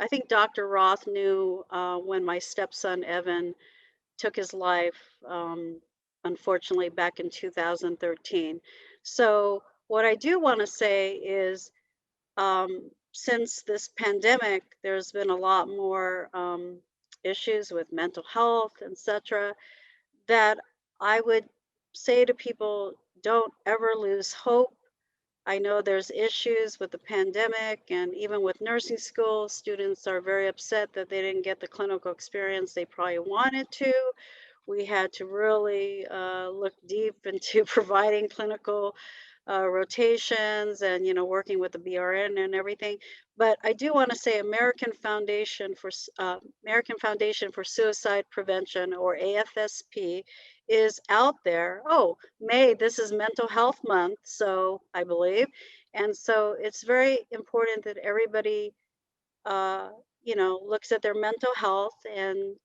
I think Dr. Roth knew when my stepson Evan took his life, unfortunately, back in 2013. So, what I do want to say is, since this pandemic, there's been a lot more issues with mental health, etc., that I would say to people, don't ever lose hope. I know there's issues with the pandemic, and even with nursing school, students are very upset that they didn't get the clinical experience they probably wanted to. We had to really look deep into providing clinical rotations and working with the BRN and everything. But I do want to say American Foundation for Suicide Prevention, or AFSP, is out there. Oh, May, this is Mental Health Month, so I believe, and so it's very important that everybody looks at their mental health and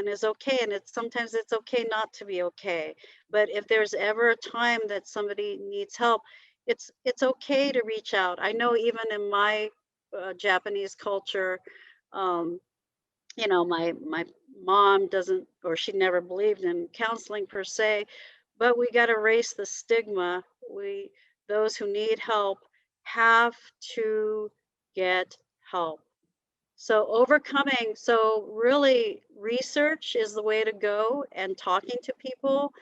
is okay. And it's sometimes it's okay not to be okay. But if there's ever a time that somebody needs help, it's okay to reach out. I know even in my Japanese culture, um, my mom doesn't, or she never believed in counseling per se, but we got to erase the stigma. We Those who need help have to get help. So really research is the way to go, and talking to people.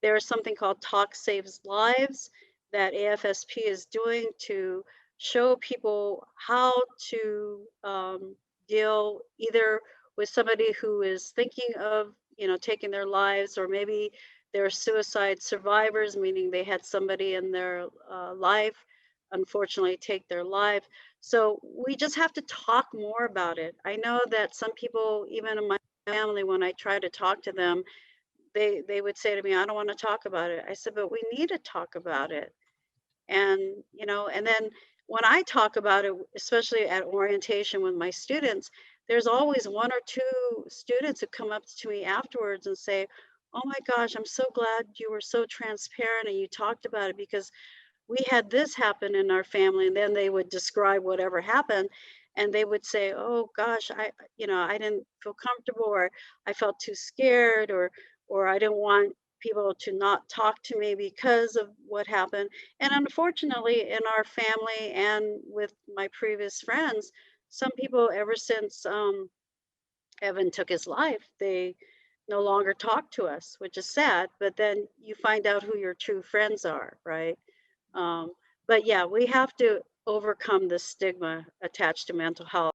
There's something called Talk Saves Lives that AFSP is doing to show people how to deal either with somebody who is thinking of, taking their lives, or maybe they're suicide survivors, meaning they had somebody in their life unfortunately take their life. So we just have to talk more about it. I know that some people, even in my family, when I try to talk to them, they would say to me, "I don't want to talk about it." I said, "But we need to talk about it." And then when I talk about it, especially at orientation with my students, there's always one or two students who come up to me afterwards and say, "Oh my gosh, I'm so glad you were so transparent and you talked about it, because we had this happen in our family." And then they would describe whatever happened, and they would say, "Oh gosh, I didn't feel comfortable, or I felt too scared, or I didn't want people to not talk to me because of what happened." And unfortunately, in our family and with my previous friends, some people, ever since Evan took his life, they no longer talk to us, which is sad. But then you find out who your true friends are, right? um, but yeah, we have to overcome the stigma attached to mental health.